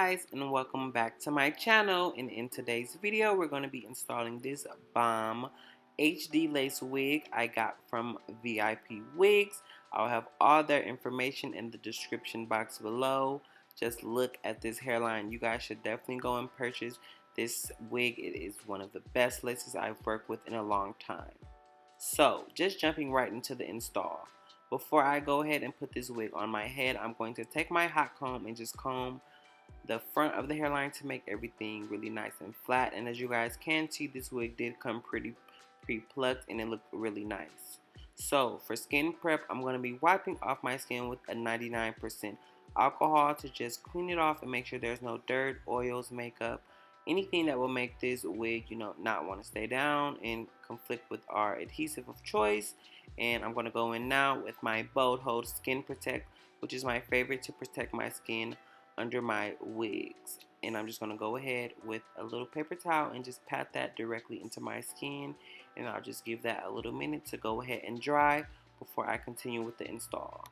guys, and welcome back to my channel. And in today's video we're going to be installing this bomb HD lace wig I got from VIPWIGS. I'll have all their information in the description box below. Just look at this hairline. You guys should definitely go and purchase this wig. It is one of the best laces I've worked with in a long time. So just jumping right into the install. Before I go ahead and put this wig on my head, I'm going to take my hot comb and just comb the front of the hairline to make everything really nice and flat. And as you guys can see, this wig did come pretty pre-plucked and it looked really nice. So for skin prep, I'm going to be wiping off my skin with a 99% alcohol to just clean it off and make sure there's no dirt, oils, makeup, anything that will make this wig, not want to stay down and conflict with our adhesive of choice. And I'm going to go in now with my Bold Hold Skin Protect, which is my favorite to protect my skin under my wigs. And I'm just going to go ahead with a little paper towel and just pat that directly into my skin. And I'll just give that a little minute to go ahead and dry before I continue with the install.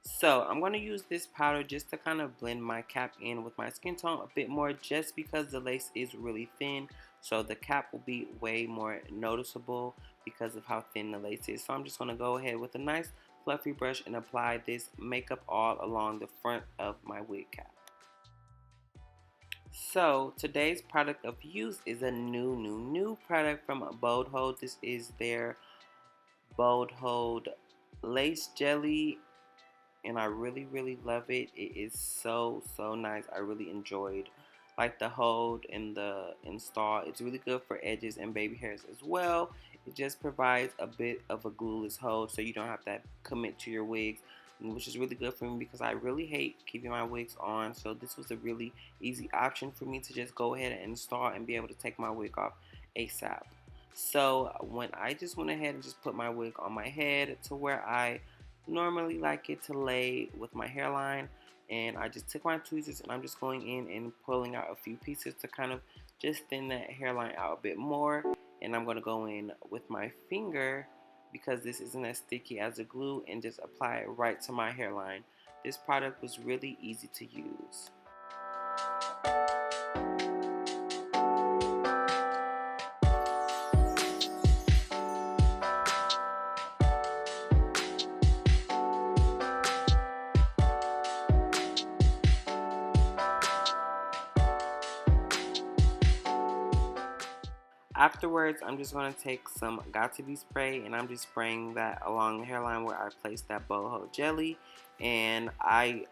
So I'm going to use this powder just to kind of blend my cap in with my skin tone a bit more, just because the lace is really thin. So the cap will be way more noticeable because of how thin the lace is. So I'm just going to go ahead with a nice fluffy brush and apply this makeup all along the front of my wig cap. So today's product of use is a new product from Bold Hold. This is their Bold Hold Lace Jelly. And I really love it. It is so nice. I really enjoyed like the hold and the install. It's really good for edges and baby hairs as well. It just provides a bit of a glueless hold, so you don't have to commit to your wigs, which is really good for me because I really hate keeping my wigs on. So this was a really easy option for me to just go ahead and install and be able to take my wig off ASAP. So when I just went ahead and just put my wig on my head to where I normally like it to lay with my hairline, and I just took my tweezers and I'm just going in and pulling out a few pieces to kind of just thin that hairline out a bit more. And I'm going to go in with my finger because this isn't as sticky as the glue and just apply it right to my hairline. This product was really easy to use. Afterwards, I'm just going to take some Got2b spray and I'm just spraying that along the hairline where I placed that Bold Hold jelly. And I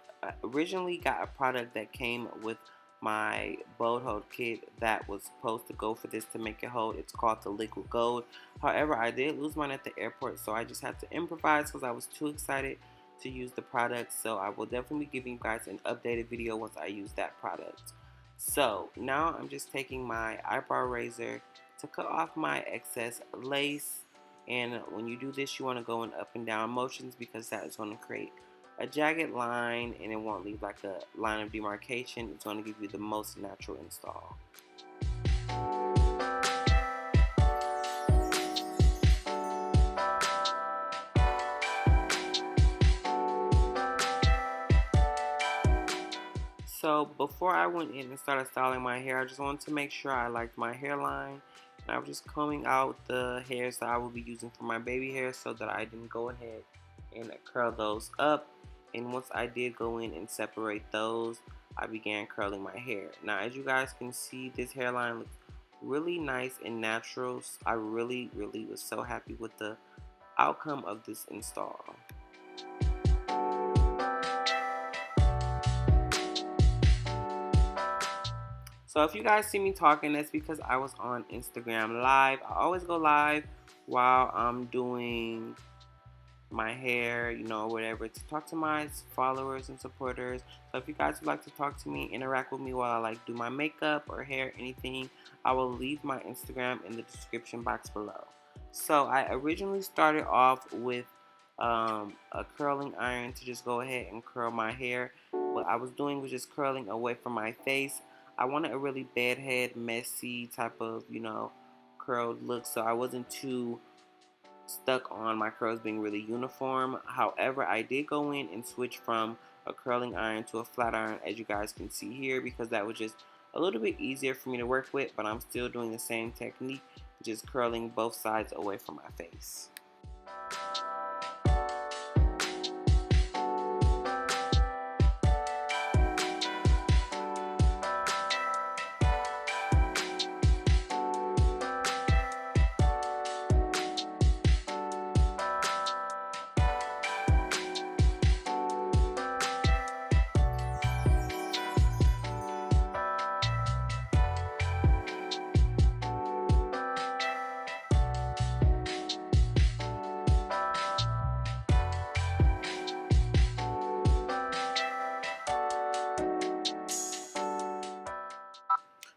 originally got a product that came with my Bold Hold kit that was supposed to go for this to make it hold. It's called the Liquid Gold. However, I did lose mine at the airport, so I just had to improvise because I was too excited to use the product. So I will definitely give you guys an updated video once I use that product. So now I'm just taking my eyebrow razor to cut off my excess lace. And when you do this, you want to go in up and down motions because that is going to create a jagged line and it won't leave like a line of demarcation. It's going to give you the most natural install. So before I went in and started styling my hair, I just wanted to make sure I liked my hairline. And I was just combing out the hairs that I will be using for my baby hair so that I didn't go ahead and curl those up. And once I did go in and separate those, I began curling my hair. Now, as you guys can see, this hairline looks really nice and natural. I really was so happy with the outcome of this install. So if you guys see me talking, that's because I was on Instagram Live. I always go live while I'm doing my hair, whatever, to talk to my followers and supporters. So if you guys would like to talk to me, interact with me while I do my makeup or hair, anything, I will leave my Instagram in the description box below. So I originally started off with a curling iron to just go ahead and curl my hair. What I was doing was just curling away from my face. I wanted a really bedhead, messy type of, curled look, so I wasn't too stuck on my curls being really uniform. However, I did go in and switch from a curling iron to a flat iron, as you guys can see here, because that was just a little bit easier for me to work with, but I'm still doing the same technique, just curling both sides away from my face.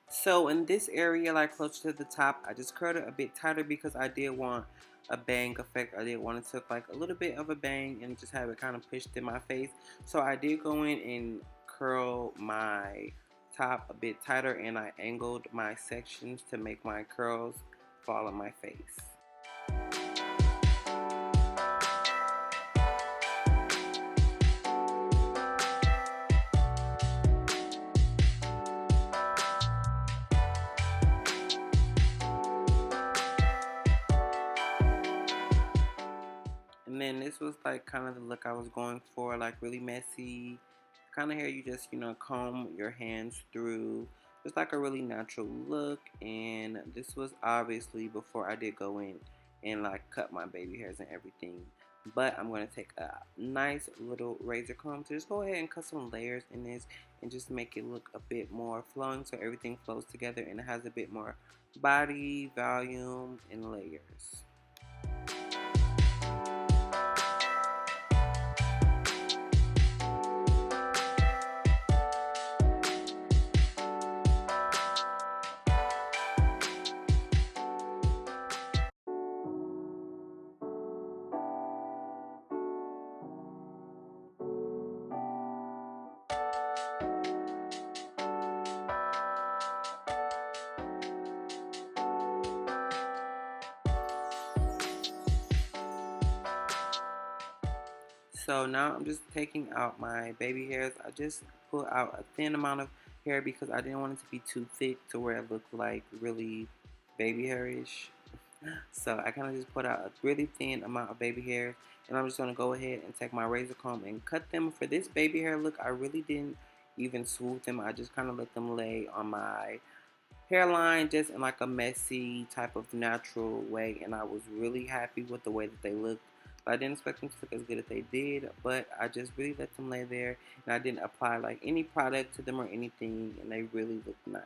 So in this area, like closer to the top, I just curled it a bit tighter because I did want a bang effect. I did want it to look like a little bit of a bang and just have it kind of pushed in my face. So I did go in and curl my top a bit tighter, and I angled my sections to make my curls fall on my face. And then this was like kind of the look I was going for, like really messy kind of hair. You just, comb your hands through. It's like a really natural look. And this was obviously before I did go in and like cut my baby hairs and everything. But I'm going to take a nice little razor comb to just go ahead and cut some layers in this and just make it look a bit more flowing, so everything flows together and it has a bit more body, volume, and layers. So now I'm just taking out my baby hairs. I just pull out a thin amount of hair because I didn't want it to be too thick to where it looked like really baby hairish. So I kind of just put out a really thin amount of baby hair, and I'm just going to go ahead and take my razor comb and cut them. For this baby hair look, I really didn't even swoop them. I just kind of let them lay on my hairline just in like a messy type of natural way, and I was really happy with the way that they looked. I didn't expect them to look as good as they did, but I just really let them lay there, and I didn't apply like any product to them or anything, and they really looked nice.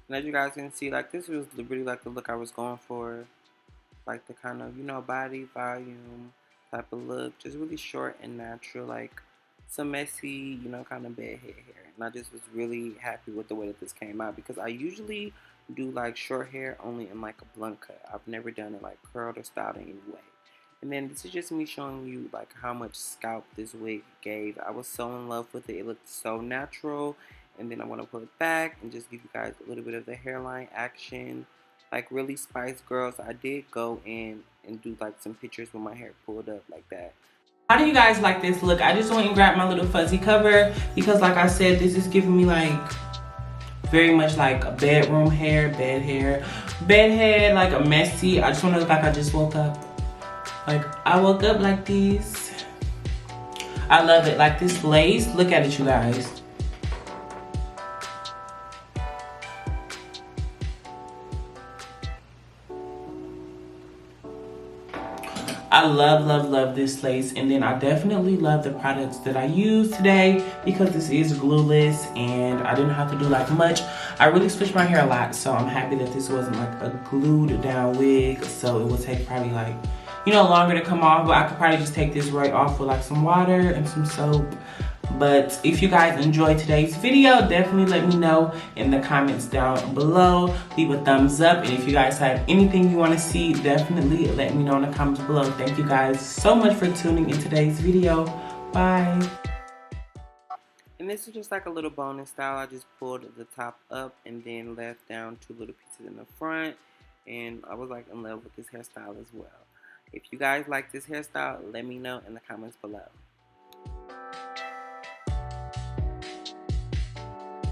And as you guys can see, like this was really like the look I was going for. Like the kind of, body volume type of look. Just really short and natural, like some messy, kind of bad head hair. And I just was really happy with the way that this came out, because I usually do like short hair only in like a blunt cut. I've never done it like curled or styled in any way. And then this is just me showing you like how much scalp this wig gave. I was so in love with it. It looked so natural. And then I'm going to pull it back and just give you guys a little bit of the hairline action. Like really Spice Girls. I did go in and do like some pictures with my hair pulled up like that. How do you guys like this look? I just went and grabbed my little fuzzy cover because like I said, this is giving me like very much like a bedroom hair, bed head, like a messy. I just want to look like I just woke up. Like I woke up like this. I love it. Like this lace, look at it, you guys. I love this lace. And then I definitely love the products that I use today because this is glueless and I didn't have to do like much. I really switched my hair a lot, so I'm happy that this wasn't like a glued down wig, so it would take probably like, longer to come off. But I could probably just take this right off with like some water and some soap. But if you guys enjoyed today's video, definitely let me know in the comments down below. Leave a thumbs up. And if you guys have anything you want to see, definitely let me know in the comments below. Thank you guys so much for tuning in today's video. Bye. And this is just like a little bonus style. I just pulled the top up and then left down 2 little pieces in the front. And I was like in love with this hairstyle as well. If you guys like this hairstyle, let me know in the comments below.